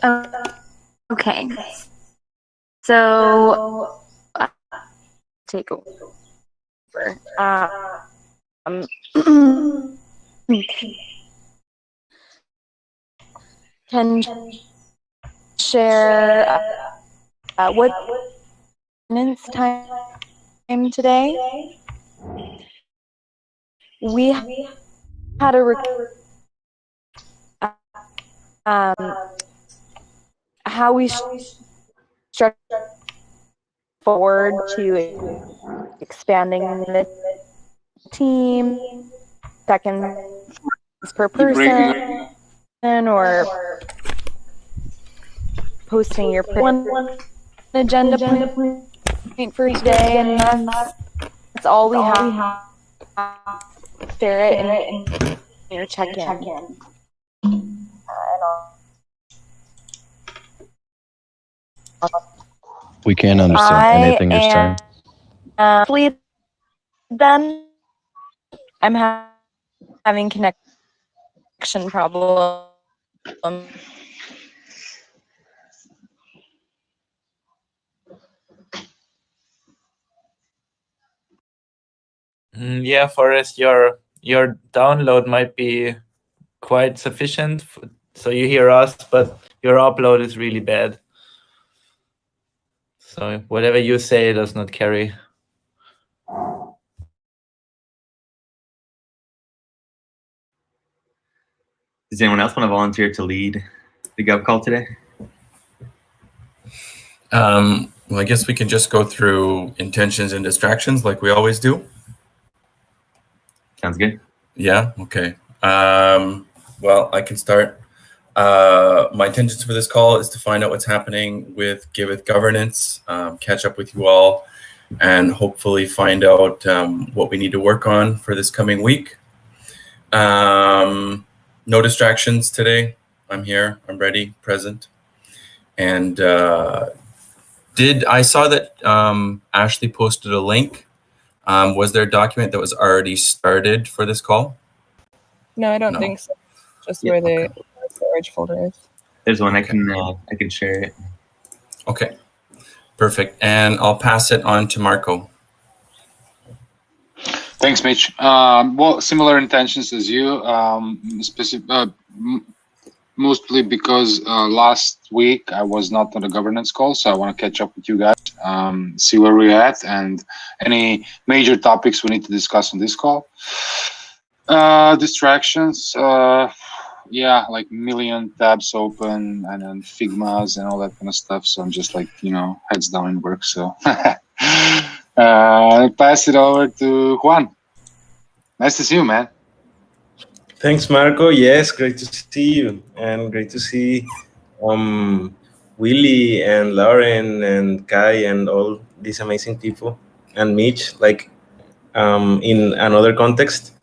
Okay. So take over. Can share what minutes time today. We had a how we structure forward to expanding the team, seconds per person, or posting your one agenda point for today, and that's all we have. Share it in your check-in. We can't understand anything you're saying. Then I'm having connection problem. Yeah, Forrest, your download might be quite sufficient, so you hear us, but your upload is really bad. So whatever you say does not carry. Does anyone else want to volunteer to lead the Gov call today? Well, I guess we can just go through intentions and distractions like we always do. Sounds good. Yeah, okay. Well, I can start. My intentions for this call is to find out what's happening with Giveth governance, catch up with you all, and hopefully find out what we need to work on for this coming week. No distractions today. I'm here, I'm ready, present. And I saw that Ashley posted a link. Was there a document that was already started for this call? No, I don't think so. Just where the storage folder is. There's one I can share it. Okay, perfect. And I'll pass it on to Marco. Thanks, Mitch. Well, similar intentions as you. Mostly because last week I was not on the governance call, so I want to catch up with you guys, see where we're at, and any major topics we need to discuss on this call. Distractions, yeah, like million tabs open and then Figmas and all that kind of stuff. So I'm just like, heads down in work. So I'll pass it over to Juan. Nice to see you, man. Thanks, Marco. Yes, great to see you, and great to see Willie and Lauren and Kai and all these amazing people, and Mitch, like in another context.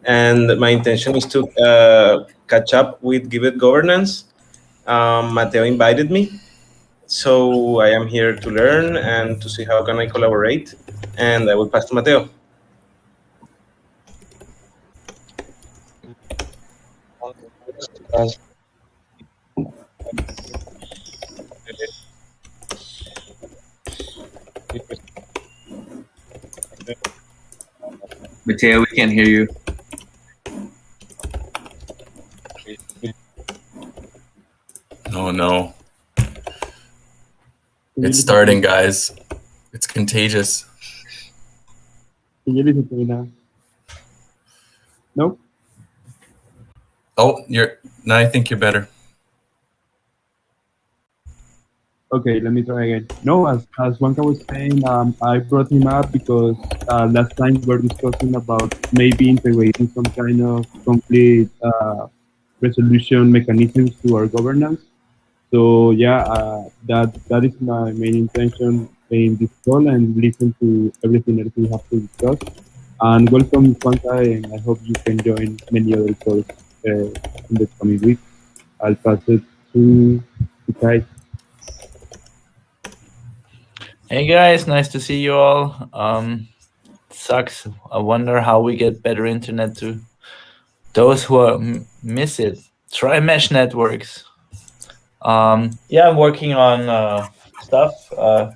And my intention is to catch up with Giveth governance. Mateo invited me, so I am here to learn and to see how can I collaborate. And I will pass to Mateo. Mateo, we can't hear you. Oh no. It's starting, guys. It's contagious. Can you listen to me now? No? Oh, now I think you're better. Okay, let me try again. No, as Juanca was saying, I brought him up because last time we were discussing about maybe integrating some kind of complete resolution mechanisms to our governance. So yeah, that is my main intention in this call, and listen to everything that we have to discuss. And welcome, Juanca, and I hope you can join many other calls in the coming week. I'll pass it to Kai. Hey guys, nice to see you all. Sucks. I wonder how we get better internet to those who miss it. Try mesh networks. Yeah, I'm working on stuff so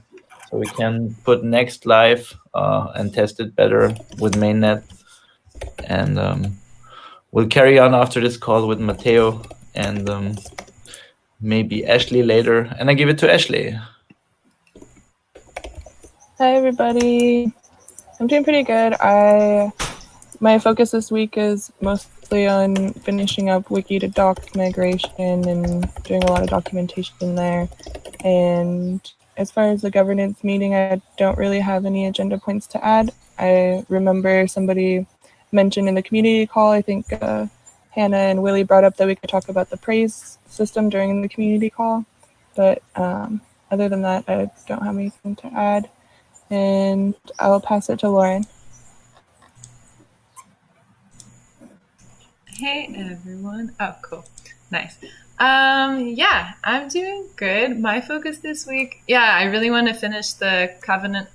we can put Next live and test it better with mainnet. And we'll carry on after this call with Matteo and maybe Ashley later. And I give it to Ashley. Hi everybody. I'm doing pretty good. My focus this week is mostly on finishing up wiki to docs migration and doing a lot of documentation there. And as far as the governance meeting, I don't really have any agenda points to add. I remember somebody mentioned in the community call, I think Hannah and Willie brought up that we could talk about the praise system during the community call. But other than that, I don't have anything to add. And I'll pass it to Lauren. Hey everyone. Oh, cool. Nice. Yeah, I'm doing good. My focus this week, I really want to finish the covenant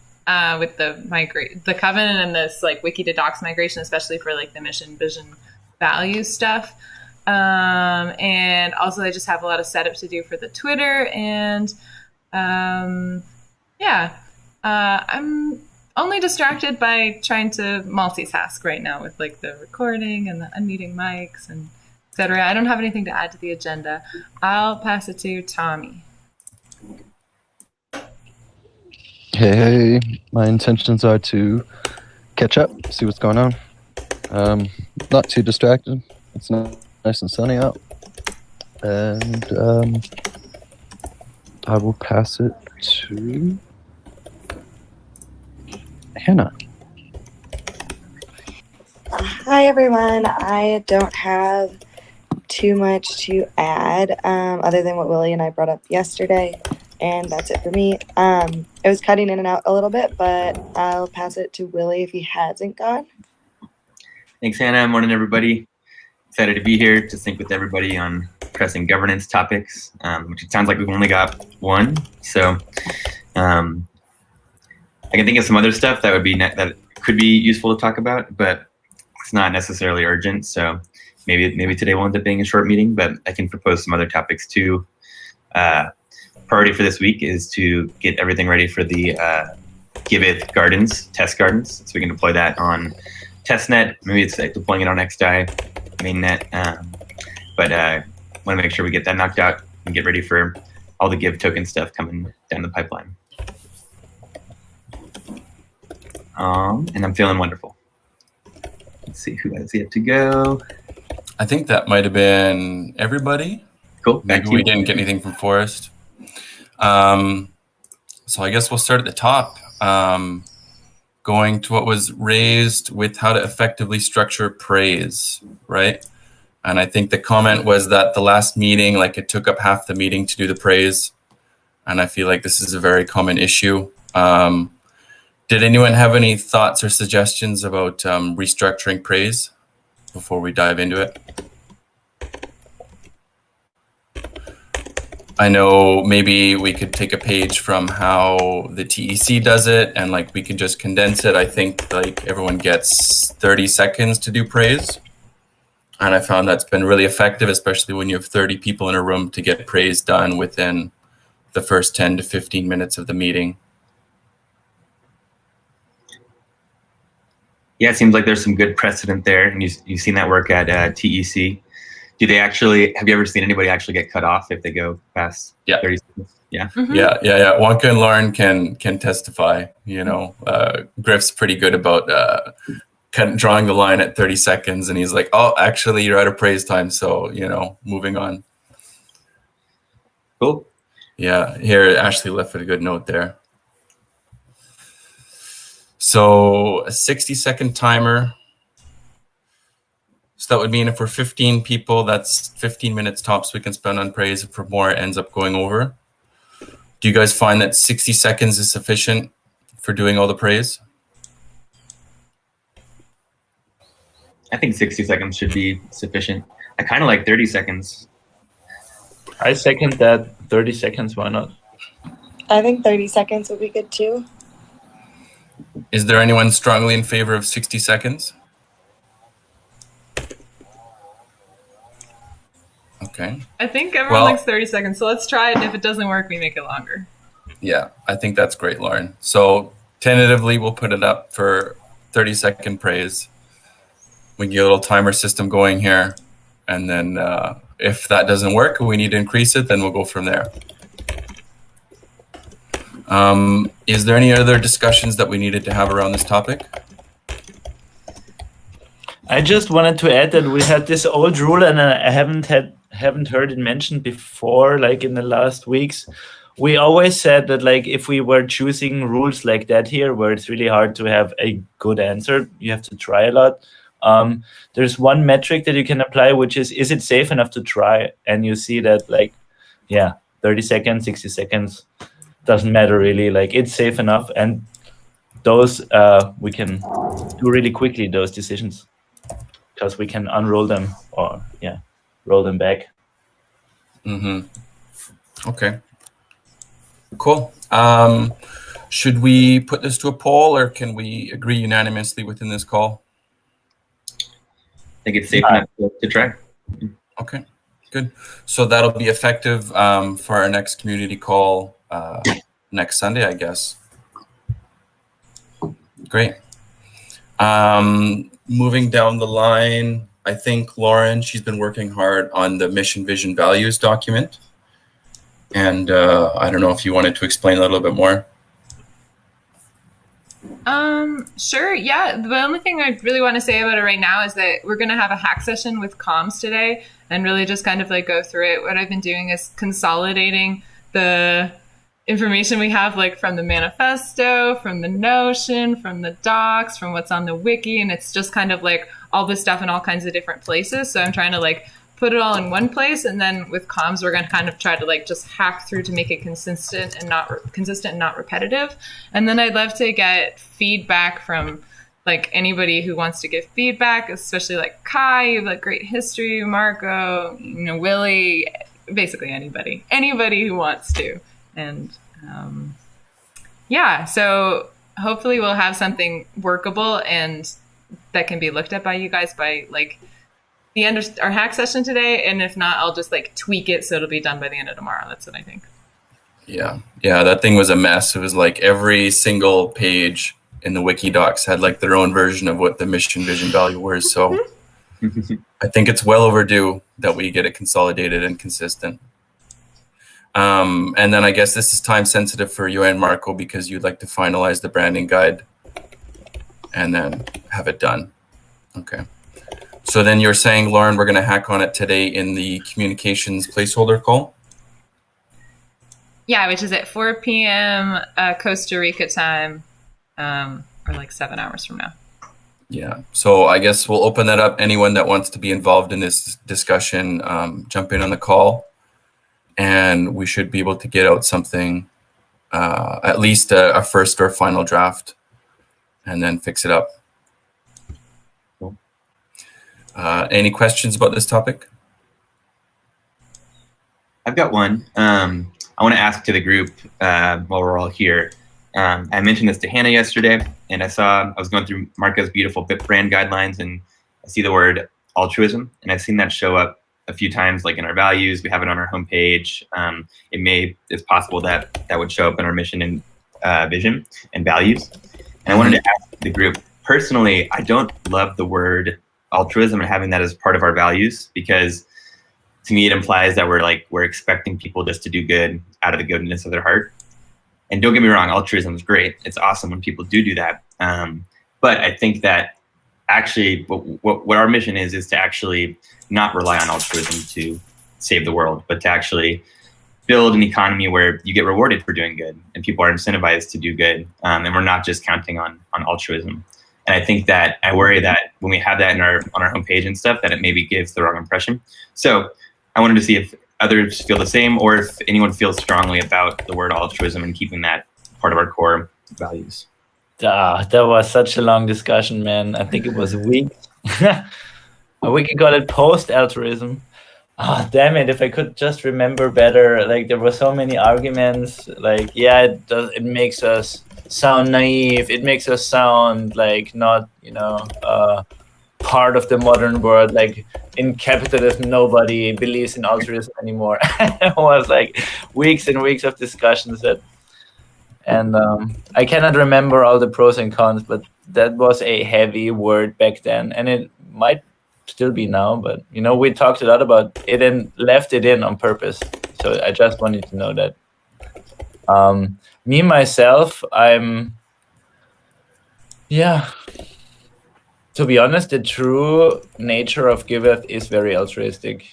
with the covenant and this like wiki to docs migration, especially for like the mission, vision, value stuff. And also I just have a lot of setup to do for the Twitter and I'm only distracted by trying to multitask right now with like the recording and the unmuting mics and etc. I don't have anything to add to the agenda. I'll pass it to Tommy. Hey, my intentions are to catch up, see what's going on. Not too distracted. It's nice and sunny out. And I will pass it to Hannah. Hi everyone. I don't have too much to add other than what Willie and I brought up yesterday, and that's it for me. It was cutting in and out a little bit, but I'll pass it to Willie if he hasn't gone. Thanks, Hannah. Morning, everybody. Excited to be here to sync with everybody on pressing governance topics, which it sounds like we've only got one. So I can think of some other stuff that would be that could be useful to talk about, but it's not necessarily urgent. So maybe today will end up being a short meeting, but I can propose some other topics too. Priority for this week is to get everything ready for the Giveth gardens, test gardens, so we can deploy that on testnet. Maybe it's like deploying it on XDAI, mainnet, but want to make sure we get that knocked out and get ready for all the Give token stuff coming down the pipeline. And I'm feeling wonderful. Let's see who has yet to go. I think that might have been everybody. Cool. Maybe we didn't get anything from Forrest. So I guess we'll start at the top. Going to what was raised with how to effectively structure praise, right? And I think the comment was that the last meeting, like it took up half the meeting to do the praise. And I feel like this is a very common issue. Did anyone have any thoughts or suggestions about restructuring praise before we dive into it? I know maybe we could take a page from how the TEC does it and like we can just condense it. I think like everyone gets 30 seconds to do praise. And I found that's been really effective, especially when you have 30 people in a room to get praise done within the first 10 to 15 minutes of the meeting. Yeah, it seems like there's some good precedent there, and you've seen that work at TEC. Do they actually? Have you ever seen anybody actually get cut off if they go past 30 seconds? Yeah. Mm-hmm. Yeah. Wonka and Lauren can testify. You know, Griff's pretty good about drawing the line at 30 seconds, and he's like, "Oh, actually, you're out of praise time, so you know, moving on." Cool. Yeah. Here, Ashley left a good note there. So a 60-second timer. So that would mean if we're 15 people, that's 15 minutes tops we can spend on praise. If more, it ends up going over. Do you guys find that 60 seconds is sufficient for doing all the praise? I think 60 seconds should be sufficient. I kind of like 30 seconds. I second that. 30 seconds, why not? I think 30 seconds would be good too. Is there anyone strongly in favor of 60 seconds? Okay. I think everyone Well- likes 30 seconds, so let's try it. And if it doesn't work, we make it longer. Yeah, I think that's great, Lauren. So tentatively, we'll put it up for 30-second praise. We can get a little timer system going here. And then if that doesn't work, we need to increase it, then we'll go from there. Is there any other discussions that we needed to have around this topic? I just wanted to add that we had this old rule, and I haven't heard it mentioned before, like in the last weeks. We always said that, like, if we were choosing rules like that here, where it's really hard to have a good answer, you have to try a lot. There's one metric that you can apply, which is it safe enough to try? And you see that, like, 30 seconds, 60 seconds, doesn't matter really. Like, it's safe enough, and those we can do really quickly, those decisions, because we can unroll them or roll them back. Okay. Cool. Should we put this to a poll, or can we agree unanimously within this call? I think it's safe enough to try. Okay, good. So that'll be effective for our next community call next Sunday, I guess. Great. Moving down the line, I think Lauren, she's been working hard on the mission, vision, values document. And I don't know if you wanted to explain a little bit more. Sure. Yeah. The only thing I really want to say about it right now is that we're going to have a hack session with comms today and really just kind of like go through it. What I've been doing is consolidating the information we have, like from the manifesto, from the Notion, from the docs, from what's on the wiki. And it's just kind of like all this stuff in all kinds of different places. So I'm trying to like put it all in one place, and then with comms we're going to kind of try to like just hack through to make it consistent and not repetitive. And then I'd love to get feedback from like anybody who wants to give feedback, especially like Kai, you have like great history, Marco, Willie, basically anybody who wants to. And so hopefully we'll have something workable and that can be looked at by you guys by like the end of our hack session today, and if not, I'll just like tweak it so it'll be done by the end of tomorrow. That's what I think. Yeah, that thing was a mess. It was like every single page in the wiki docs had like their own version of what the mission, vision, value were. So I think it's well overdue that we get it consolidated and consistent. And then I guess this is time sensitive for you and Marco, because you'd like to finalize the branding guide and then have it done. Okay. So then you're saying, Lauren, we're going to hack on it today in the communications placeholder call? Yeah, which is at 4 p.m. Costa Rica time, or like 7 hours from now. Yeah. So I guess we'll open that up. Anyone that wants to be involved in this discussion, jump in on the call, and we should be able to get out something, at least a first or final draft, and then fix it up. Any questions about this topic? I've got one. I want to ask to the group while we're all here. I mentioned this to Hannah yesterday, and I was going through Marco's beautiful brand guidelines, and I see the word altruism, and I've seen that show up a few times, like in our values. We have it on our homepage. It's possible that would show up in our mission and vision and values. And I wanted to ask the group, personally, I don't love the word altruism and having that as part of our values, because to me it implies that we're expecting people just to do good out of the goodness of their heart. And don't get me wrong, altruism is great. It's awesome when people do that. But I think that actually what our mission is to actually not rely on altruism to save the world, but to actually build an economy where you get rewarded for doing good and people are incentivized to do good. And we're not just counting on altruism. And I think that I worry that when we have that on our homepage and stuff, that it maybe gives the wrong impression. So I wanted to see if others feel the same, or if anyone feels strongly about the word altruism and keeping that part of our core values. That was such a long discussion, man. I think it was a week. A week ago at post-altruism. Oh, damn it. If I could just remember better. Like, there were so many arguments. Like, yeah, it makes us sound naive. It makes us sound like not, part of the modern world. Like in capitalism, nobody believes in altruism anymore. It was like weeks and weeks of discussions and I cannot remember all the pros and cons, but that was a heavy word back then, and it might still be now. But we talked a lot about it and left it in on purpose. So I just wanted to know that. Me myself, to be honest, the true nature of Giveth is very altruistic,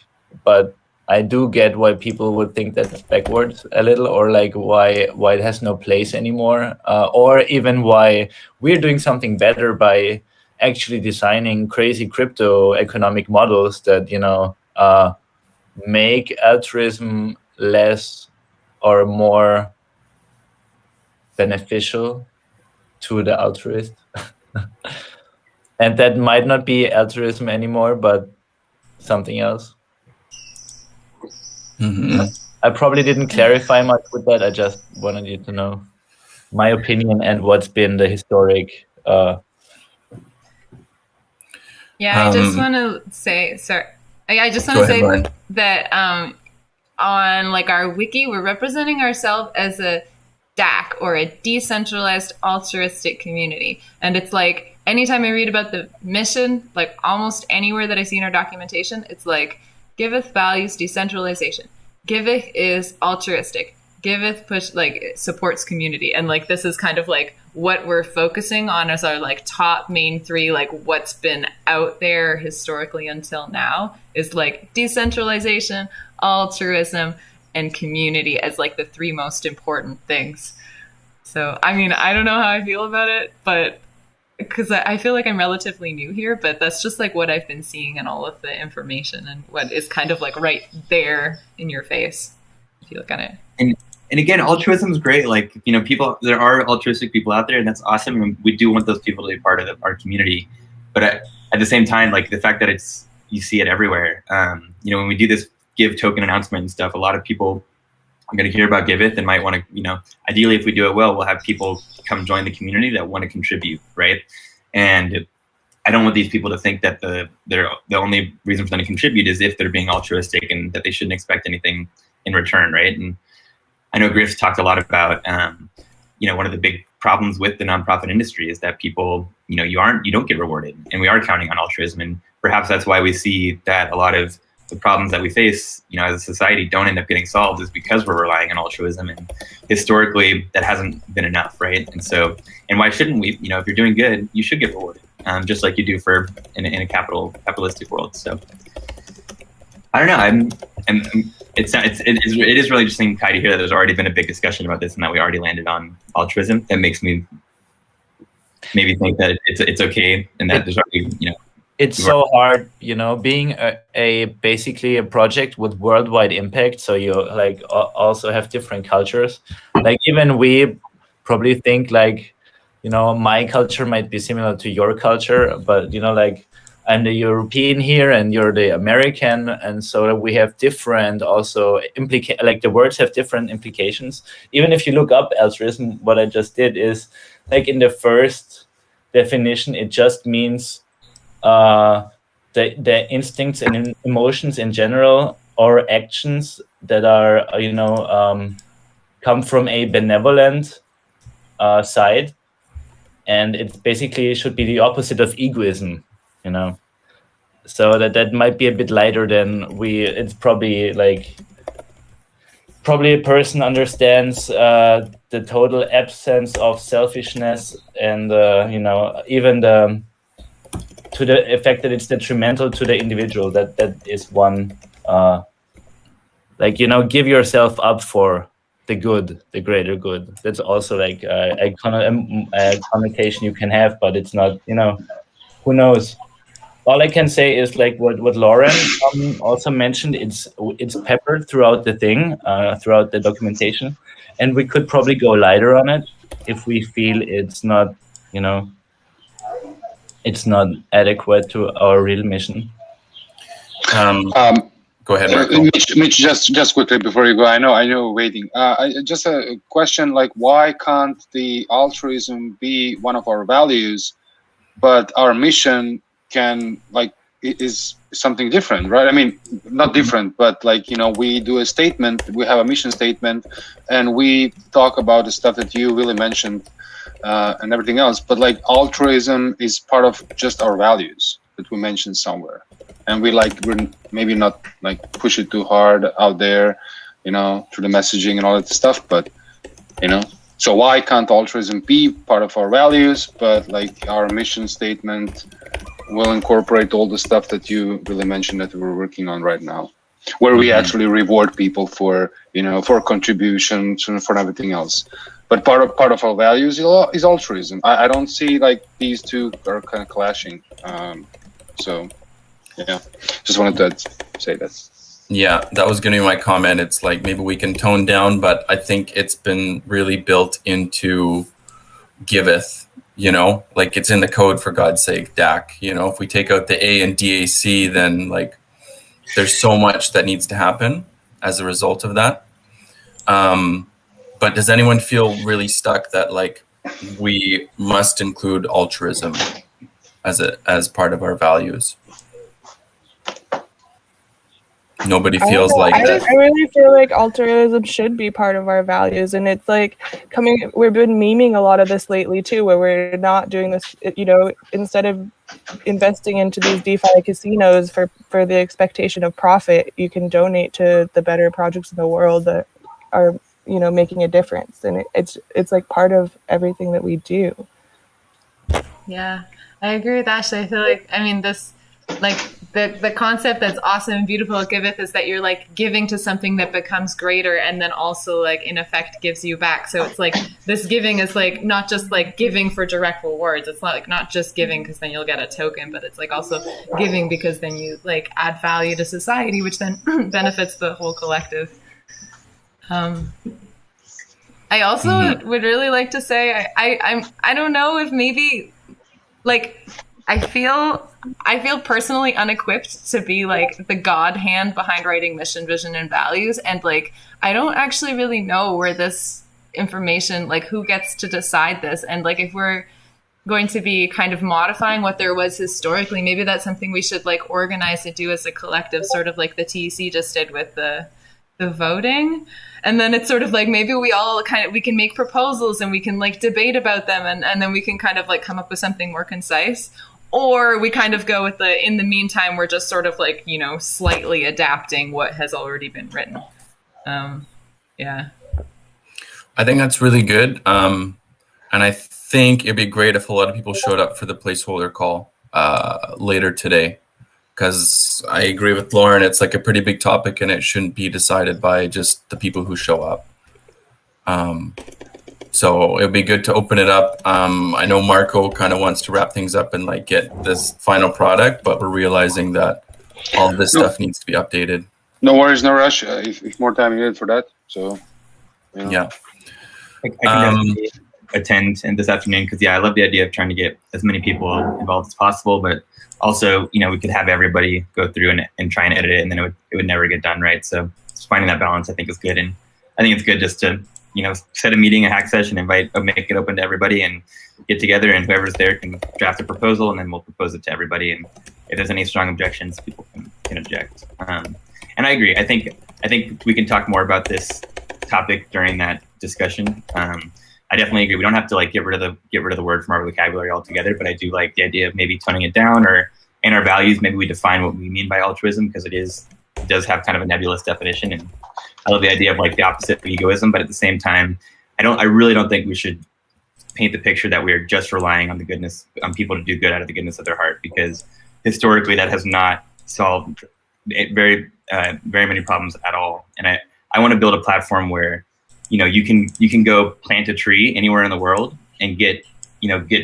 but I do get why people would think that's backwards a little, or like why it has no place anymore, or even why we're doing something better by actually designing crazy crypto economic models that make altruism less or more beneficial to the altruist. And that might not be altruism anymore, but something else. Mm-hmm. I probably didn't clarify much with that. I just wanted you to know my opinion and what's been the historic. I just want to say, I just want to say Brian. that on like our wiki, we're representing ourselves as a DAC, or a decentralized altruistic community. And it's like, anytime I read about the mission, like almost anywhere that I see in our documentation, it's like, Giveth values decentralization. Giveth is altruistic. Giveth supports community. And like, this is kind of like what we're focusing on as our like top main three, like what's been out there historically until now is like decentralization, altruism, and community as like the three most important things. So, I mean, I don't know how I feel about it, but because I feel like I'm relatively new here, but that's just like what I've been seeing in all of the information and what is kind of like right there in your face if you look at it. And again, altruism is great. Like, there are altruistic people out there, and that's awesome. And we do want those people to be part of our community. But at the same time, like the fact that you see it everywhere. When we do this Give token announcement and stuff, a lot of people are going to hear about Giveth and might want to, ideally, if we do it well, we'll have people come join the community that want to contribute, right? And I don't want these people to think that the only reason for them to contribute is if they're being altruistic and that they shouldn't expect anything in return, right? And I know Griff's talked a lot about, one of the big problems with the nonprofit industry is that people, you don't get rewarded, and we are counting on altruism, and perhaps that's why we see that a lot of the problems that we face, as a society, don't end up getting solved, is because we're relying on altruism, and historically that hasn't been enough, right? And why shouldn't we? If you're doing good, you should get rewarded, just like you do in a capitalistic world. So I don't know. It is really interesting, Kai, to hear that there's already been a big discussion about this and that we already landed on altruism. That makes me maybe think that it's okay and that there's already It's so hard, being basically a project with worldwide impact. So you like also have different cultures. Like even we probably think like, my culture might be similar to your culture, but like I'm the European here and you're the American, and so we have different also like the words have different implications. Even if you look up altruism, what I just did is like in the first definition, it just means the instincts and emotions in general, or actions that are come from a benevolent side, and it basically should be the opposite of egoism, so that might be a bit lighter than it's probably a person understands the total absence of selfishness and even to the effect that it's detrimental to the individual. That is one, give yourself up for the good, the greater good. That's also like a connotation you can have, but it's not, who knows? All I can say is like what Lauren also mentioned, it's peppered throughout the thing, throughout the documentation, and we could probably go lighter on it if we feel it's not, it's not adequate to our real mission. Go ahead, Marco. Mitch, just quickly before you go, I know you're waiting. Just a question, like, why can't the altruism be one of our values, but our mission can is something different, right? I mean, not different, but we do a statement, we have a mission statement, and we talk about the stuff that you really mentioned and everything else. But altruism is part of just our values that we mentioned somewhere, and we're maybe not push it too hard out there, through the messaging and all that stuff. But so why can't altruism be part of our values? But our mission statement will incorporate all the stuff that you really mentioned that we're working on right now, where we actually reward people for for contributions and for everything else. But part of our values is altruism. I don't see these two are kind of clashing. So yeah, just wanted to say that. Yeah, that was going to be my comment. It's maybe we can tone down, but I think it's been really built into Giveth. It's in the code, for God's sake, DAC. If we take out the A and DAC, then there's so much that needs to happen as a result of that. But does anyone feel really stuck that we must include altruism as part of our values? Nobody feels that. I really feel like altruism should be part of our values, and it's we've been memeing a lot of this lately too, where we're not doing this, instead of investing into these DeFi casinos for the expectation of profit, you can donate to the better projects in the world that are, making a difference. And it's part of everything that we do. Yeah, I agree with Ashley. I feel this, the concept that's awesome and beautiful at Giveth is that you're giving to something that becomes greater, and then also in effect gives you back. So it's this giving is not just giving for direct rewards. It's not just giving because then you'll get a token, but it's also giving because then you add value to society, which then benefits the whole collective. I also would really like to say I don't know if maybe I feel personally unequipped to be the God hand behind writing mission, vision, and values. And I don't actually really know where this information, who gets to decide this. And if we're going to be kind of modifying what there was historically, maybe that's something we should organize to do as a collective, sort of like the TEC just did with the voting. And then it's sort of maybe we all we can make proposals and we can debate about them, and then we can kind of come up with something more concise. Or we kind of go with in the meantime, we're just sort of slightly adapting what has already been written. Yeah. I think that's really good. And I think it'd be great if a lot of people showed up for the placeholder call later today, because I agree with Lauren. It's a pretty big topic and it shouldn't be decided by just the people who show up. So it would be good to open it up. I know Marco kind of wants to wrap things up and get this final product, but we're realizing that all of this stuff needs to be updated. No worries, no rush. If more time needed for that, so yeah. I can definitely attend this afternoon because I love the idea of trying to get as many people involved as possible, but also we could have everybody go through and try and edit it, and then it would never get done, right? So just finding that balance I think is good, and I think it's good just to set a meeting, a hack session, make it open to everybody and get together, and whoever's there can draft a proposal, and then we'll propose it to everybody. And if there's any strong objections, people can object. And I agree. I think we can talk more about this topic during that discussion. I definitely agree. We don't have to get rid of the word from our vocabulary altogether, but I do like the idea of maybe toning it down, or in our values, maybe we define what we mean by altruism, because it does have kind of a nebulous definition. And I love the idea of the opposite of egoism, but at the same time, I really don't think we should paint the picture that we are just relying on people to do good out of the goodness of their heart, because historically that has not solved very many problems at all. And I want to build a platform where you can go plant a tree anywhere in the world and get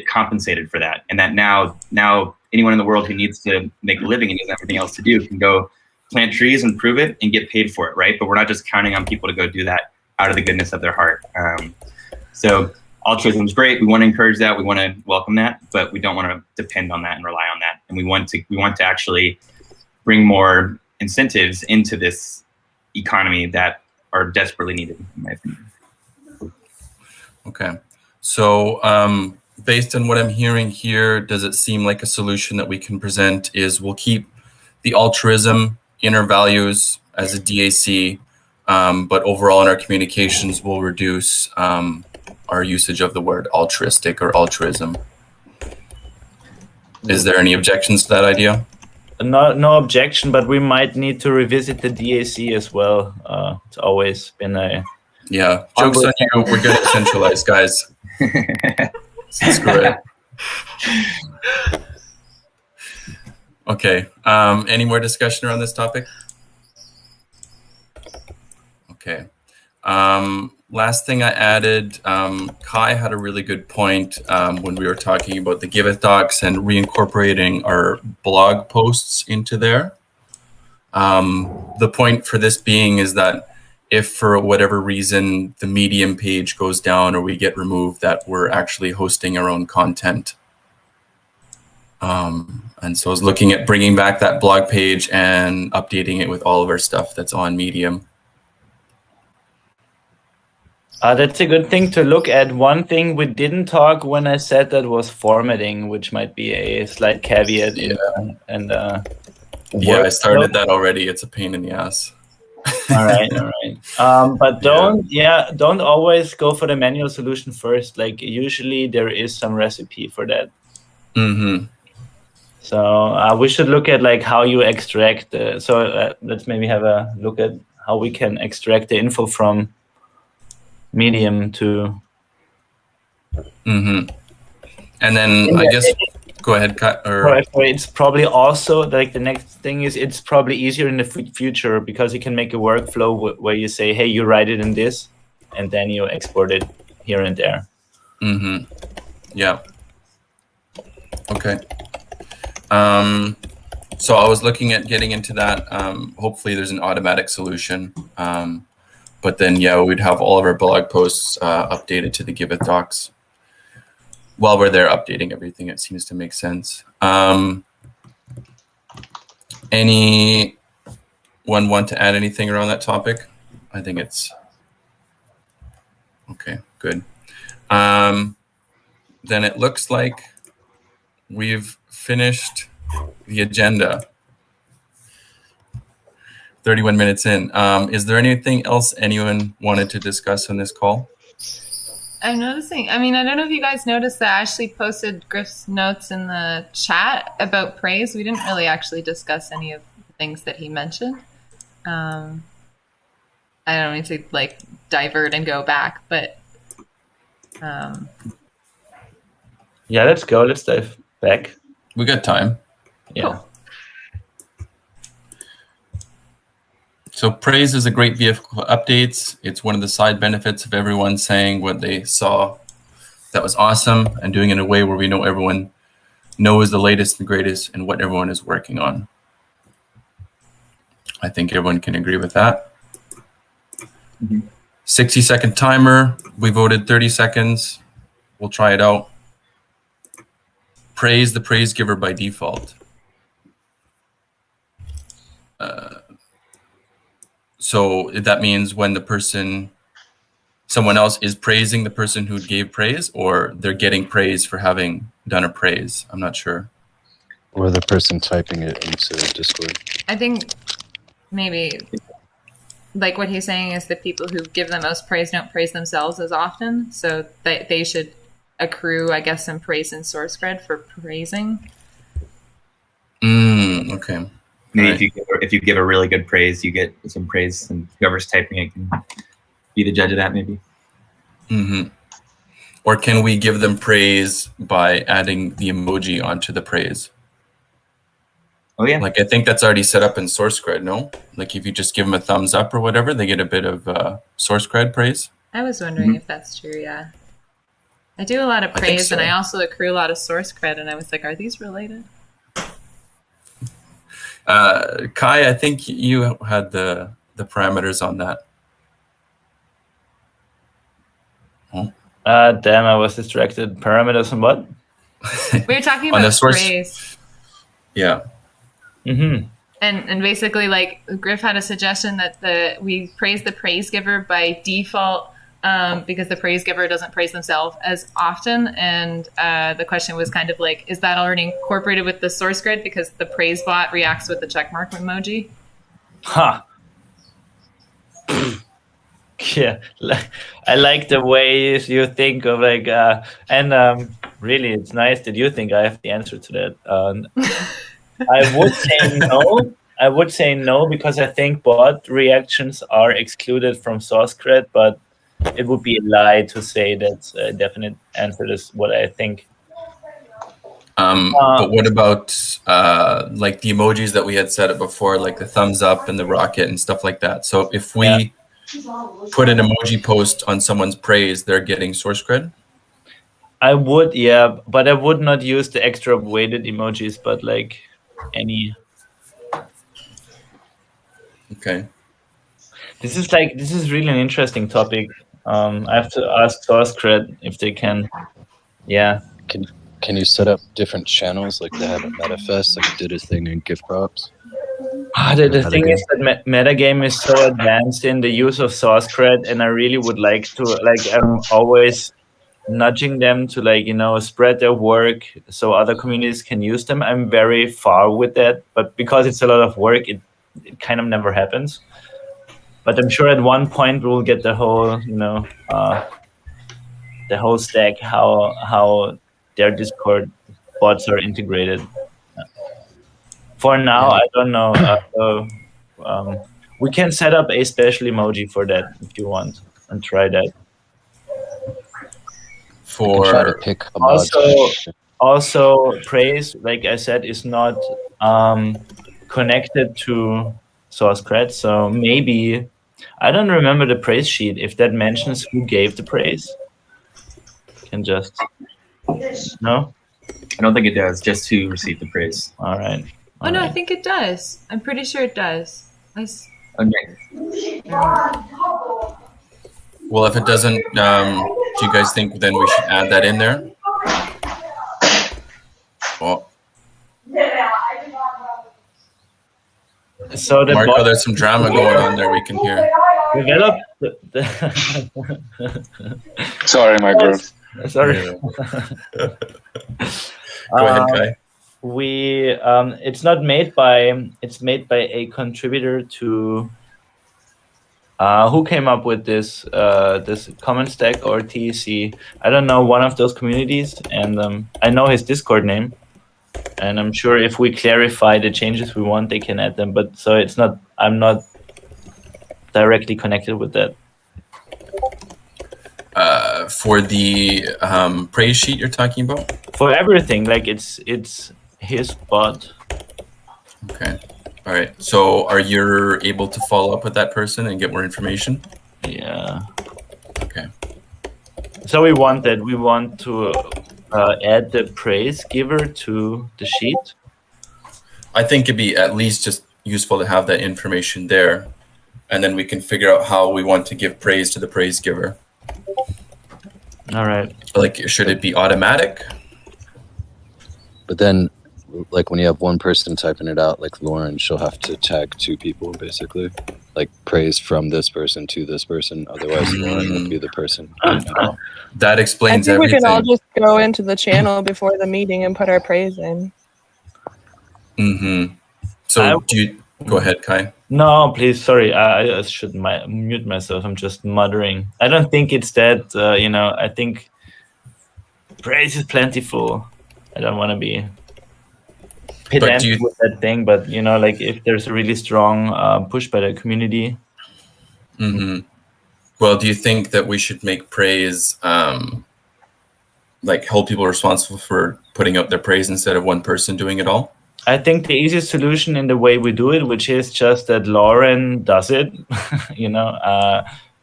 compensated for that, and that now anyone in the world who needs to make a living and has everything else to do can go plant trees and prove it and get paid for it, right? But we're not just counting on people to go do that out of the goodness of their heart. So altruism is great. We want to encourage that. We want to welcome that, but we don't want to depend on that and rely on that. And we want to actually bring more incentives into this economy that are desperately needed, in my opinion. Okay. So based on what I'm hearing here, does it seem like a solution that we can present is we'll keep the altruism inner values as a DAC, but overall in our communications, we'll reduce our usage of the word altruistic or altruism. Is there any objections to that idea? No objection, but we might need to revisit the DAC as well. It's always been a Jokes on you. We're getting centralized, guys. Screw it. Okay. Any more discussion around this topic? Okay. Last thing I added, Kai had a really good point when we were talking about the Giveth docs and reincorporating our blog posts into there. The point for this being is that if for whatever reason the Medium page goes down or we get removed, that we're actually hosting our own content. And so I was looking at bringing back that blog page and updating it with all of our stuff that's on Medium. That's a good thing to look at. One thing we didn't talk when I said that was formatting, which might be a slight caveat. I started that already. It's a pain in the ass. All right. But don't always go for the manual solution first. Like usually there is some recipe for that. Mm-hmm. So we should look at like how you extract. Let's maybe have a look at how we can extract the info from Medium to. Mm-hmm. And then I guess go ahead, It's probably also like the next thing is it's probably easier in the future because you can make a workflow where you say, hey, you write it in this, and then you export it here and there. Mm-hmm. Yeah. Okay. So I was looking at getting into that. Hopefully there's an automatic solution. But then, we'd have all of our blog posts updated to the Giveth docs. While we're there updating everything, it seems to make sense. Anyone want to add anything around that topic? I think it's okay, good. Then it looks like we've finished the agenda. 31 minutes in. Is there anything else anyone wanted to discuss on this call? I'm noticing, I don't know if you guys noticed that Ashley posted Griff's notes in the chat about praise. We didn't really actually discuss any of the things that he mentioned. I don't need to like divert and go back, but let's go. Let's dive back. We got time. Yeah. Cool. So praise is a great vehicle for updates. It's one of the side benefits of everyone saying what they saw that was awesome and doing it in a way where we know everyone knows the latest and greatest and what everyone is working on. I think everyone can agree with that. 60-second timer. We voted 30 seconds. We'll try it out. Praise the praise giver by default. So that means when someone else is praising the person who gave praise, or they're getting praise for having done a praise. I'm not sure. Or the person typing it into Discord. I think maybe like what he's saying is the people who give the most praise don't praise themselves as often. So they should accrue, I guess, some praise in SourceGrid for praising. Okay. Maybe if you give a really good praise, you get some praise, and whoever's typing it can be the judge of that, maybe. Mm-hmm. Or can we give them praise by adding the emoji onto the praise? Oh yeah. Like I think that's already set up in SourceGrid, no? Like if you just give them a thumbs up or whatever, they get a bit of SourceGrid praise. I was wondering if that's true. Yeah, I do a lot of praise, and I also accrue a lot of SourceGrid, and I was like, are these related? Kai, I think you had the parameters on that. Oh. Damn, I was distracted. Parameters on what? We were talking On about the source. praise. Yeah. Mm-hmm. And basically, like Griff had a suggestion that we praise the praise giver by default because the praise giver doesn't praise themselves as often. And the question was kind of like, is that already incorporated with the source grid because the praise bot reacts with the checkmark emoji? Huh. Yeah, I like the ways you think of like, really, it's nice that you think I have the answer to that. I would say no. I would say no because I think bot reactions are excluded from source cred, but it would be a lie to say that's a definite answer. Is what I think. But what about like the emojis that we had set up before, like the thumbs up and the rocket and stuff like that? So if we put an emoji post on someone's praise, they're getting source cred? I would, yeah, but I would not use the extra weighted emojis, but like any. Okay. This is really an interesting topic. I have to ask source cred if they can. Yeah. Can you set up different channels like they have at Metafest, like did a thing in gift props? The thing is that metagame is so advanced in the use of source cred, and I really would like to, like, I'm always nudging them to, like, you know, spread their work so other communities can use them. I'm very far with that, but because it's a lot of work, it kind of never happens. But I'm sure at one point we'll get the whole, you know, the whole stack, how their Discord bots are integrated. For now, I don't know. We can set up a special emoji for that if you want, and try that. For try to pick a mod. Also, praise, like I said, is not connected to source cred. So maybe I don't remember the praise sheet if that mentions who gave the praise. Can just no. I don't think it does. Just to receive the praise. All right. Oh, no, I think it does. I'm pretty sure it does. Okay. Well, if it doesn't, do you guys think then we should add that in there? Well, so the Marco, there's some drama going on there we can hear. Develop Sorry, my girl. Sorry. Yeah. Go ahead, Kai. It's not made by, it's made by a contributor to who came up with this this common stack or TEC. I don't know, one of those communities, and I know his Discord name, and I'm sure if we clarify the changes we want, they can add them. But so it's not, I'm not directly connected with that. For the praise sheet you're talking about? For everything, like it's his bot. Okay. All right. So are you able to follow up with that person and get more information? Yeah. Okay. So we want to add the praise giver to the sheet. I think it'd be at least just useful to have that information there, and then we can figure out how we want to give praise to the praise giver. All right. Like, should it be automatic? But then, like, when you have one person typing it out, like Lauren, she'll have to tag two people, basically. Like, praise from this person to this person. Otherwise, Lauren would be the person. That explains I think everything. we can all just go into the channel before the meeting and put our praise in. Mm-hmm. So, go ahead, Kai. No, please. Sorry, I should mute myself. I'm just muttering. I don't think it's that. I think praise is plentiful. I don't want to be pedantic with that thing, but like if there's a really strong push by the community. Mm-hmm. Well, do you think that we should make praise like hold people responsible for putting up their praise instead of one person doing it all? I think the easiest solution in the way we do it, which is just that Lauren does it,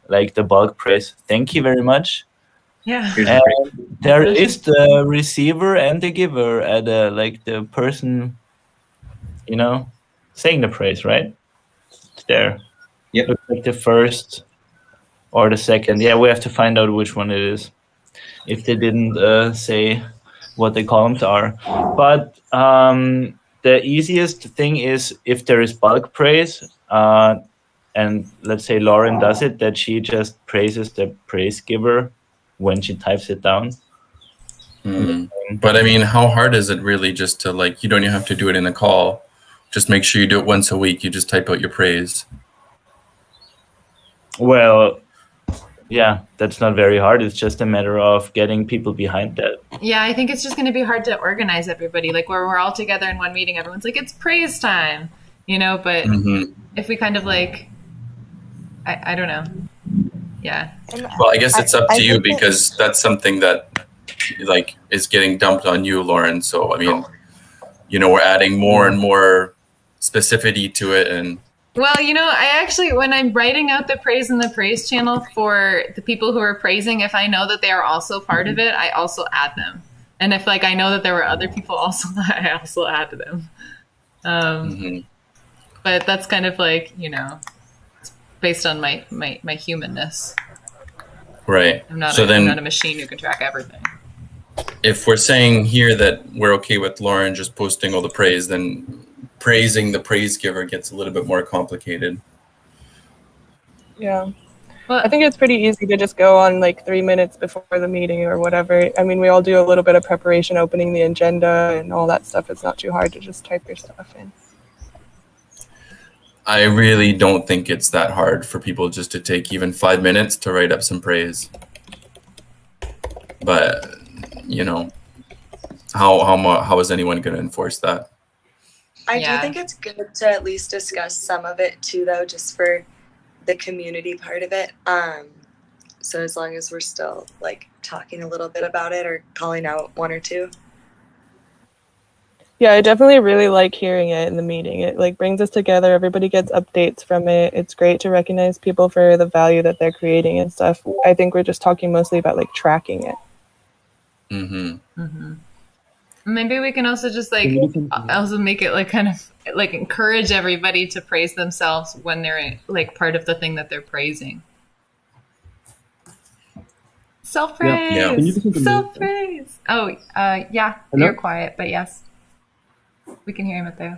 like the bulk praise. Thank you very much. Yeah. And there is the receiver and the giver at like the person, saying the praise, right? It's there. Yep. Looks like the first or the second. Yeah, we have to find out which one it is. If they didn't say what the columns are. But the easiest thing is if there is bulk praise and and let's say Lauren does it, that she just praises the praise giver when she types it down. But I mean, how hard is it really just to like, you don't even have to do it in a call. Just make sure you do it once a week. You just type out your praise. Well, yeah, that's not very hard. It's just a matter of getting people behind that. Yeah, I think it's just going to be hard to organize everybody. Like where we're all together in one meeting, everyone's like, it's praise time, you know, but if we kind of like, I don't know. Yeah. Well, I guess it's up I to you think that- because that's something that like is getting dumped on you, Lauren. So, I mean, you know, we're adding more and more specificity to it. And Well, you know, I actually, when I'm writing out the praise in the praise channel for the people who are praising, if I know that they are also part of it, I also add them. And if like I know that there were other people also, I also add them. But that's kind of like, you know, it's based on my humanness. right. I'm not, So I'm not then a machine who can track everything. if we're saying here that we're okay with Lauren just posting all the praise, then praising the praise giver gets a little bit more complicated. Yeah. Well, I think it's pretty easy to just go on like 3 minutes before the meeting or whatever. I mean, we all do a little bit of preparation, opening the agenda and all that stuff. It's not too hard to just type your stuff in. I really don't think it's that hard for people just to take even 5 minutes to write up some praise. But, you know, how is anyone going to enforce that? I Yeah. do think it's good to at least discuss some of it too, though, just for the community part of it. So as long as we're still like talking a little bit about it or calling out one or two. Yeah, I definitely really like hearing it in the meeting. It like brings us together. Everybody gets updates from it. It's great to recognize people for the value that they're creating and stuff. I think we're just talking mostly about like tracking it. maybe we can also just like also make it like kind of like encourage everybody to praise themselves when they're like part of the thing that they're praising. Self-praise. Yeah. Can you listen to me? Self-praise. Oh, yeah. Hello? You're quiet, but yes. We can hear you, Mateo.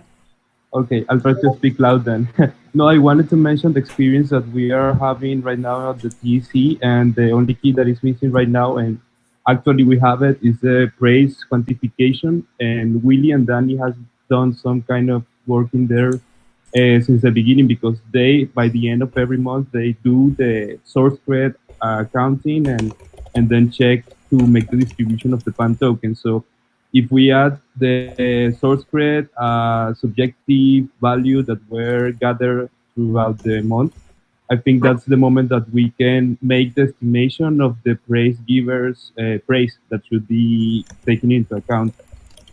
Okay, I'll try to speak loud then. No, I wanted to mention the experience that we are having right now at the TC, and the only key that is missing right now, and actually we have it, is the praise quantification. And Willie and Danny has done some kind of work in there since the beginning, because they, by the end of every month, they do the source cred counting and then check to make the distribution of the PAN token. So if we add the source cred subjective value that were gathered throughout the month, I think that's the moment that we can make the estimation of the praise giver's praise that should be taken into account.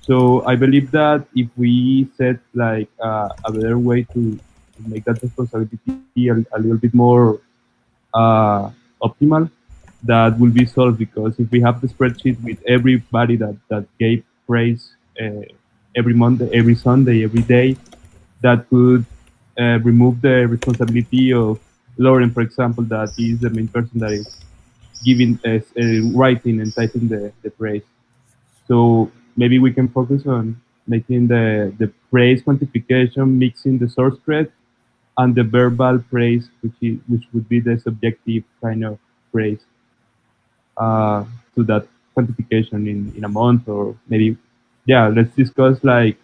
So I believe that if we set like a better way to make that responsibility a little bit more optimal, that will be solved, because if we have the spreadsheet with everybody that gave praise every Monday, every Sunday, every day, that could remove the responsibility of Lauren, for example, that is the main person that is giving writing and typing the praise. So maybe we can focus on making the praise quantification, mixing the source cred and the verbal praise, which would be the subjective kind of praise, to that quantification in a month, or maybe, yeah, let's discuss like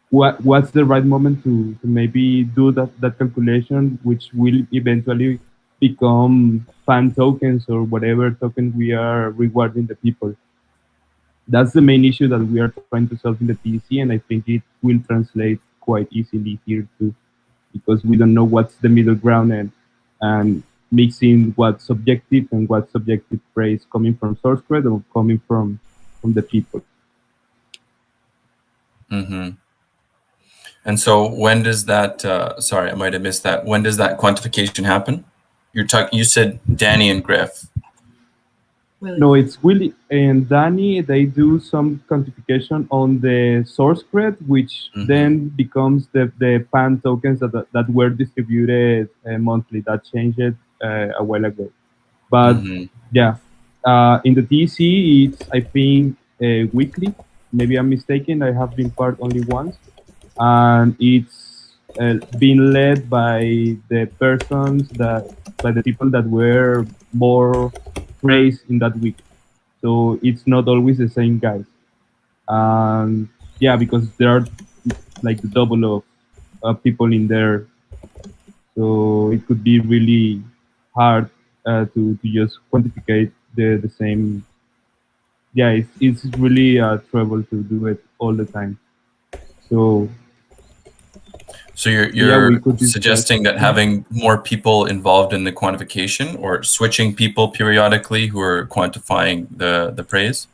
what's the right moment to maybe do that calculation, which will eventually become fan tokens or whatever token we are rewarding the people. That's the main issue that we are trying to solve in the TC, and I think it will translate quite easily here too, because we don't know what's the middle ground, and mixing what's subjective and what's subjective praise coming from source cred or coming from the people. And so when does that, sorry, I might have missed that. When does that quantification happen? You said Danny and Griff. Willie. No, it's Willie and Danny. They do some quantification on the source cred, which then becomes the PAN tokens that were distributed monthly. That changed a while ago. But yeah, in the TC, it's, I think, weekly. Maybe I'm mistaken. I have been part only once. And it's being led by the persons by the people that were more praised in that week. So it's not always the same guys. Yeah, because there are like the double of people in there, so it could be really hard to just quantificate the same. Yeah, it's really trouble to do it all the time. So So yeah, we you're could discuss. suggesting that having more people involved in the quantification or switching people periodically who are quantifying the praise?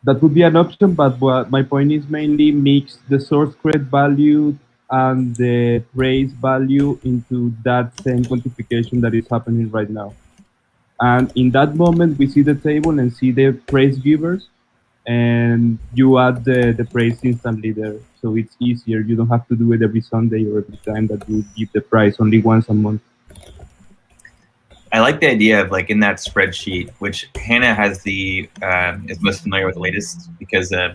That would be an option, but what my point is mainly mix the source credit value and the praise value into that same quantification that is happening right now. And in that moment, we see the table and see the praise givers, and you add the praise instantly there. So it's easier. You don't have to do it every Sunday or every time that you give the prize, only once a month. I like the idea of like in that spreadsheet, which Hannah has is most familiar with the latest because I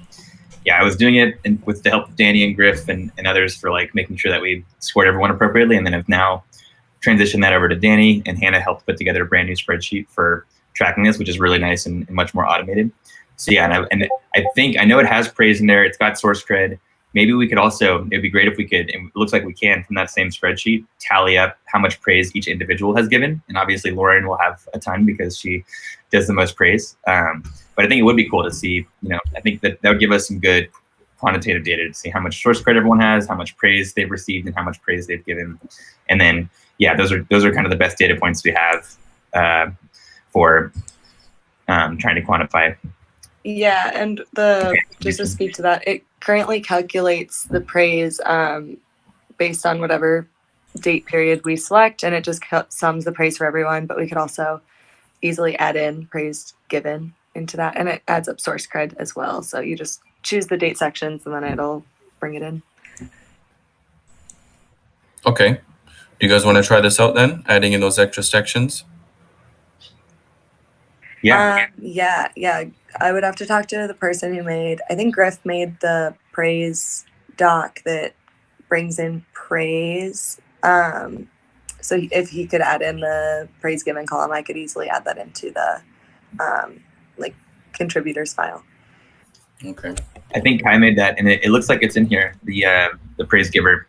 was doing it with the help of Danny and Griff and others for like making sure that we scored everyone appropriately, and then I've now transitioned that over to Danny, and Hannah helped put together a brand new spreadsheet for tracking this, which is really nice and much more automated. So yeah, and I think I know it has praise in there. It's got source cred. Maybe we could also, it'd be great if we could, and it looks like we can from that same spreadsheet, tally up how much praise each individual has given. And obviously Lauren will have a ton because she does the most praise. But I think it would be cool to see, I think that would give us some good quantitative data to see how much source credit everyone has, how much praise they've received, and how much praise they've given. And then, yeah, those are kind of the best data points we have for trying to quantify. Yeah, and just to speak to that, it currently calculates the praise based on whatever date period we select, and it just sums the praise for everyone. But we could also easily add in praise given into that, and it adds up source cred as well. So you just choose the date sections, and then it'll bring it in. Okay. Do you guys want to try this out then, adding in those extra sections? Yeah. Yeah. I would have to talk to the person who I think Griff made the praise doc that brings in praise. So if he could add in the praise given column, I could easily add that into the contributors file. Okay. I think Kai made that, and it looks like it's in here. The praise giver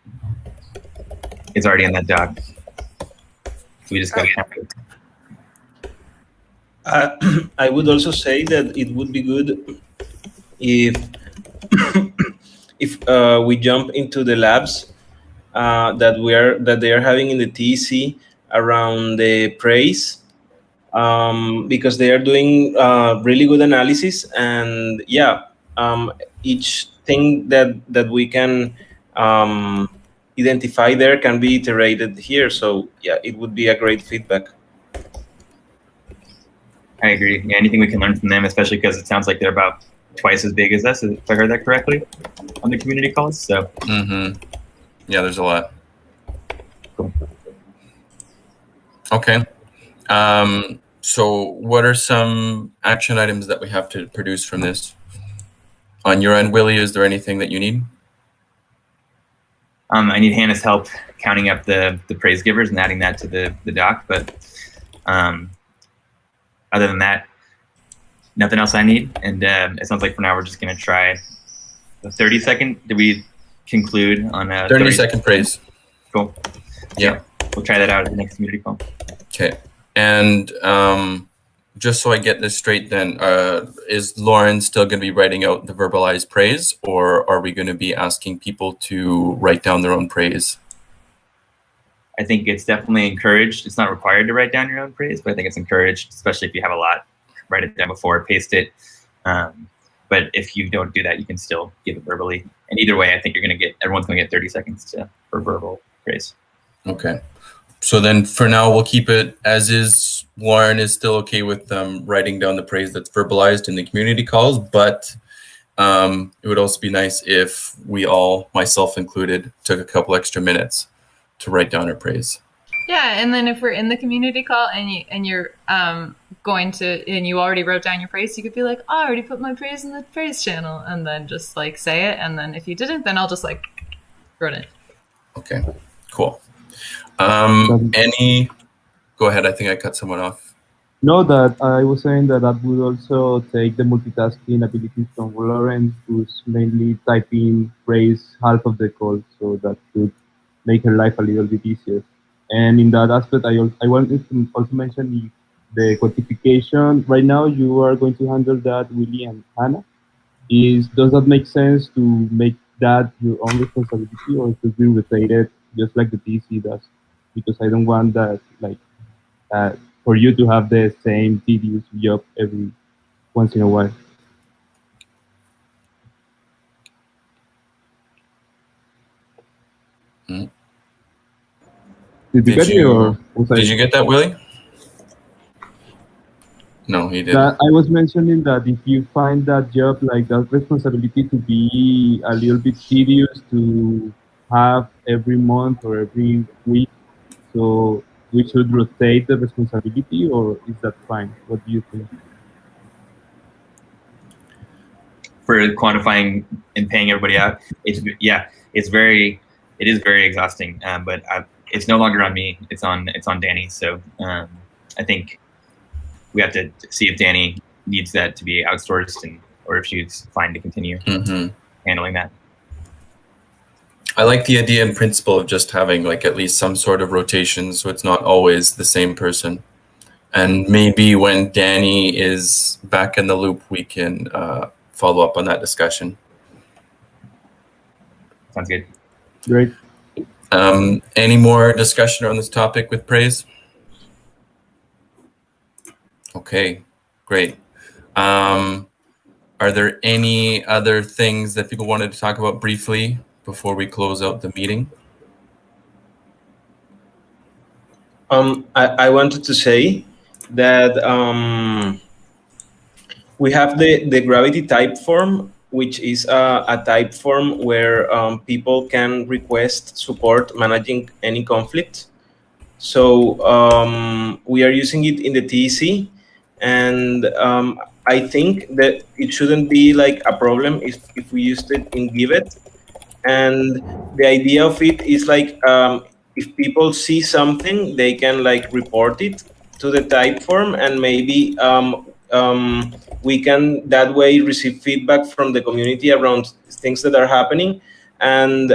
is already in that doc. So we just got I would also say that it would be good if we jump into the labs that they are having in the TC around the praise, because they are doing really good analysis, and each thing that we can identify there can be iterated here. So yeah, it would be a great feedback. I agree. Yeah, anything we can learn from them, especially because it sounds like they're about twice as big as us, if I heard that correctly, on the community calls. So, yeah, there's a lot. Cool. Okay. So what are some action items that we have to produce from this? On your end, Willie, is there anything that you need? I need Hannah's help counting up the praise givers and adding that to the doc. But other than that, nothing else I need. And it sounds like for now we're just going to try the 30-second. Did we conclude on a 30-second praise? Cool. Yeah. We'll try that out at the next community call. Okay. And just so I get this straight then, is Lauren still going to be writing out the verbalized praise, or are we going to be asking people to write down their own praise? I think it's definitely encouraged. It's not required to write down your own praise, but I think it's encouraged, especially if you have a lot. Write it down before, paste it. But if you don't do that, you can still give it verbally. And either way, I think everyone's going to get 30 seconds for verbal praise. Okay. So then for now, we'll keep it as is. Lauren is still okay with writing down the praise that's verbalized in the community calls, but it would also be nice if we all, myself included, took a couple extra minutes to write down our praise. Yeah, and then if we're in the community call and you're going to, and you already wrote down your praise, you could be like, I already put my praise in the praise channel, and then just like say it. And then if you didn't, then I'll just like throw it in. Okay, cool. Go ahead. I think I cut someone off. No, that I was saying that would also take the multitasking abilities from Lauren, who's mainly typing praise half of the call, so that could make her life a little bit easier. And in that aspect, I wanted to also mention if the quantification, right now you are going to handle that, Willie and Hannah. Does that make sense to make that your own responsibility, or should we rotate it just like the DC does? Because I don't want that, like, uh, for you to have the same tedious job every once in a while. Mm. Did you get it, or was Did you get that, Willie? No, he didn't. That I was mentioning that if you find that job, like that responsibility, to be a little bit tedious to have every month or every week, so we should rotate the responsibility, or is that fine? What do you think? For quantifying and paying everybody out, it is very exhausting. But it's no longer on me. It's on Danny. So I think we have to see if Danny needs that to be outsourced, or if she's fine to continue handling that. I like the idea in principle of just having like at least some sort of rotation, so it's not always the same person. And maybe when Danny is back in the loop, we can follow up on that discussion. Sounds good. Great. Any more discussion on this topic with praise? Okay, great. Are there any other things that people wanted to talk about briefly before we close out the meeting? I wanted to say that we have the gravity type form, which is a type form where people can request support managing any conflict. So we are using it in the TEC, and I think that it shouldn't be like a problem if we used it in Giveth. And the idea of it is like if people see something, they can like report it to the type form, and maybe we can that way receive feedback from the community around things that are happening, and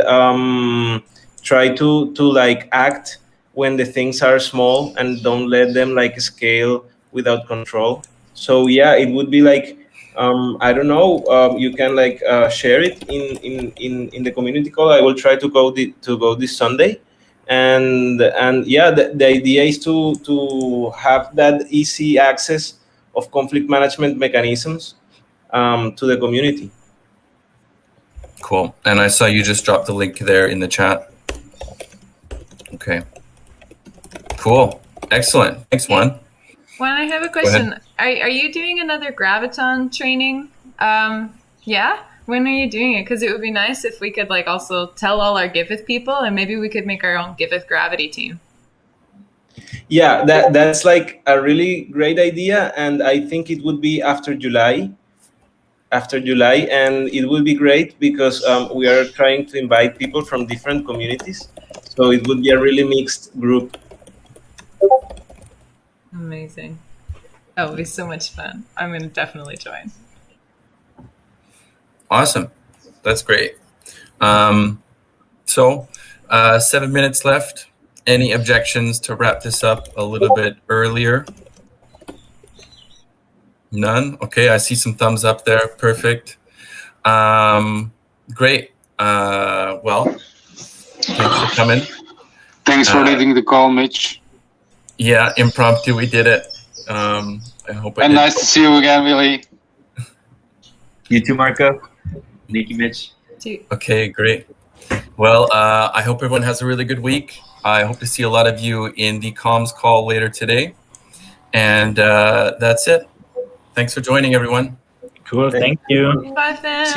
try to like act when the things are small and don't let them like scale without control. So yeah, it would be like I don't know. You can like share it in the community call. I will try to go this Sunday, and yeah, the idea is to have that easy access of conflict management mechanisms to the community. Cool. And I saw you just dropped the link there in the chat. Okay. Cool. Excellent. Thanks, Juan. Juan, I have a question. Are you doing another Graviton training? Yeah? When are you doing it? Because it would be nice if we could like also tell all our Giveth people, and maybe we could make our own Giveth gravity team. Yeah, that's like a really great idea, and I think it would be after July, and it will be great because we are trying to invite people from different communities, so it would be a really mixed group. Amazing. That would be so much fun. I'm going to definitely join. Awesome. That's great. So 7 minutes left. Any objections to wrap this up a little bit earlier? None? Okay, I see some thumbs up there. Perfect. Great. Well, thanks for coming. Thanks for leading the call, Mitch. Yeah, impromptu, we did it. I hope. And nice to see you again, Willie. You too, Marco. Thank you, Mitch. Okay, great. Well, I hope everyone has a really good week. I hope to see a lot of you in the comms call later today. And that's it. Thanks for joining, everyone. Cool. Thank you. Bye, fam.